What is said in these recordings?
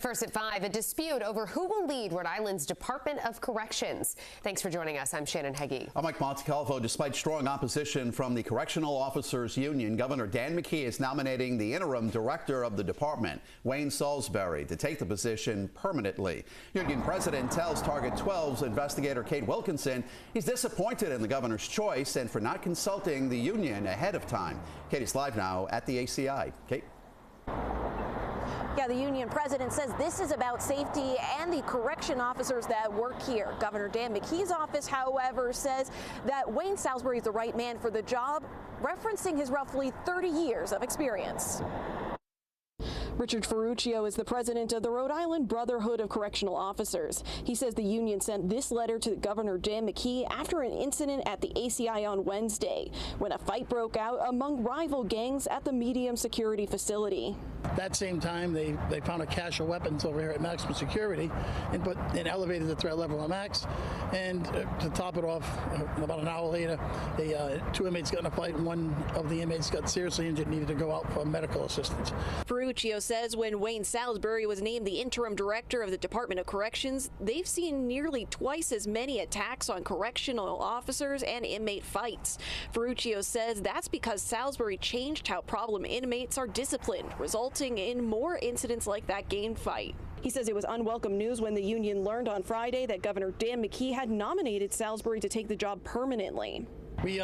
First at 5, a dispute over who will lead Rhode Island's Department of Corrections. Thanks for joining us. I'm Shannon Heggie. I'm Mike Montecalvo. Despite strong opposition from the Correctional Officers Union, Governor Dan McKee is nominating the interim director of the department, Wayne Salisbury, to take the position permanently. Union president tells Target 12's investigator Kate Wilkinson he's disappointed in the governor's choice and for not consulting the union ahead of time. Katie's live now at the ACI. Kate. Yeah, the union president says this is about safety and the correction officers that work here. Governor Dan McKee's office, however, says that Wayne Salisbury is the right man for the job, referencing his roughly 30 years of experience. Richard Ferruccio is the president of the Rhode Island Brotherhood of Correctional Officers. He says the union sent this letter to Governor Dan McKee after an incident at the ACI on Wednesday, when a fight broke out among rival gangs at the medium security facility. That same time, they found a cache of weapons over here at maximum security and elevated the threat level on max. And to top it off, about an hour later, two inmates got in a fight, and one of the inmates got seriously injured and needed to go out for medical assistance. Ferruccio says when Wayne Salisbury was named the interim director of the Department of Corrections, they've seen nearly twice as many attacks on correctional officers and inmate fights. Ferruccio says that's because Salisbury changed how problem inmates are disciplined, resulting in more incidents like that gang fight. He says it was unwelcome news when the union learned on Friday that Governor Dan McKee had nominated Salisbury to take the job permanently. We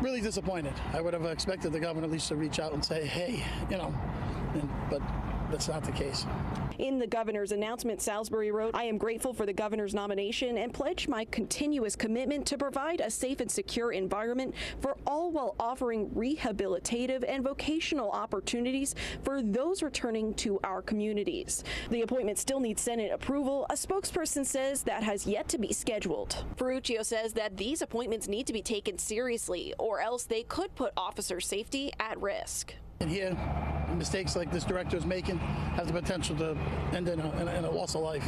really disappointed. I would have expected the governor at least to reach out and say, hey, but that's not the case. In the governor's announcement, Salisbury wrote, "I am grateful for the governor's nomination and pledge my continuous commitment to provide a safe and secure environment for all while offering rehabilitative and vocational opportunities for those returning to our communities." The appointment still needs Senate approval. A spokesperson says that has yet to be scheduled. Ferruccio says that these appointments need to be taken seriously, or else they could put officer safety at risk. And here, mistakes like this director is making have the potential to end in a loss of life.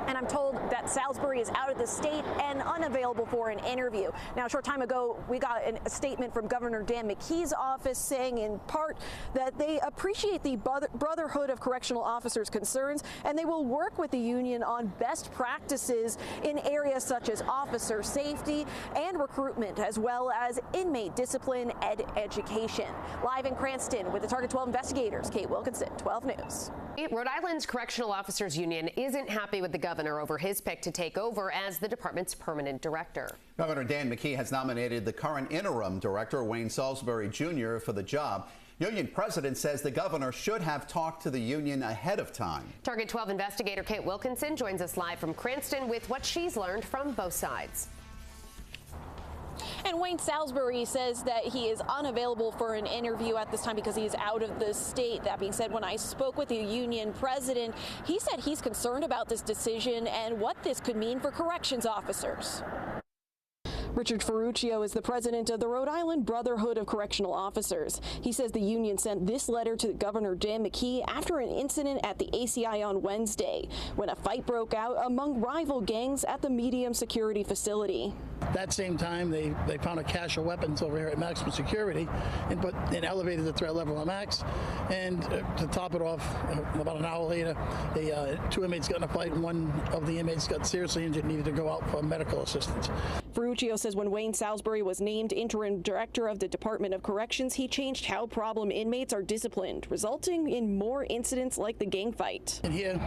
And I'm told that Salisbury is out of the state and unavailable for an interview. Now, a short time ago, we got a statement from Governor Dan McKee's office saying in part that they appreciate the Brotherhood of Correctional Officers' concerns and they will work with the union on best practices in areas such as officer safety and recruitment, as well as inmate discipline and education. Live in Cranston with the Target 12 investigators, Kate Wilkinson, 12 News. Rhode Island's Correctional Officers Union isn't happy with the governor over his pick to take over as the department's permanent director. Governor Dan McKee has nominated the current interim director, Wayne Salisbury Jr., for the job. Union president says the governor should have talked to the union ahead of time. Target 12 investigator Kate Wilkinson joins us live from Cranston with what she's learned from both sides. And Wayne Salisbury says that he is unavailable for an interview at this time because he is out of the state. That being said, when I spoke with the union president, he said he's concerned about this decision and what this could mean for corrections officers. Richard Ferruccio is the president of the Rhode Island Brotherhood of Correctional Officers. He says the union sent this letter to Governor Dan McKee after an incident at the ACI on Wednesday, when a fight broke out among rival gangs at the medium security facility. That same time, they found a cache of weapons over here at maximum security and elevated the threat level on max. And to top it off, about an hour later, two inmates got in a fight, and one of the inmates got seriously injured and needed to go out for medical assistance. Ferruccio says when Wayne Salisbury was named interim director of the Department of Corrections, he changed how problem inmates are disciplined, resulting in more incidents like the gang fight. And here,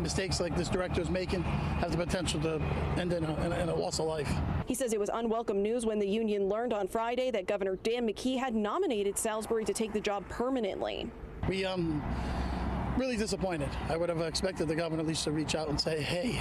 mistakes like this director is making have the potential to end in a loss of life. He says it was unwelcome news when the union learned on Friday that Governor Dan McKee had nominated Salisbury to take the job permanently. We really disappointed. I would have expected the governor at least to reach out and say, hey,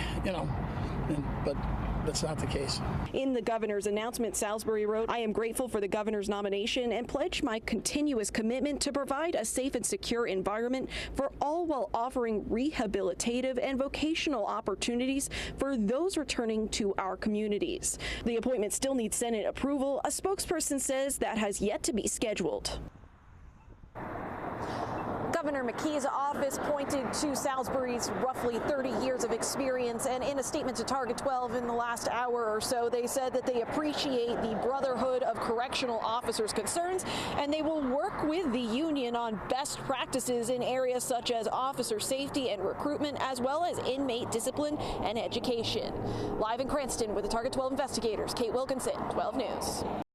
but that's not the case. In the governor's announcement, Salisbury wrote, "I am grateful for the governor's nomination and pledge my continuous commitment to provide a safe and secure environment for all while offering rehabilitative and vocational opportunities for those returning to our communities." The appointment still needs Senate approval. A spokesperson says that has yet to be scheduled. Governor Governor McKee's office pointed to Salisbury's roughly 30 years of experience, and in a statement to Target 12 in the last hour or so, they said that they appreciate the Brotherhood of Correctional Officers' concerns, and they will work with the union on best practices in areas such as officer safety and recruitment, as well as inmate discipline and education. Live in Cranston with the Target 12 investigators, Kate Wilkinson, 12 News.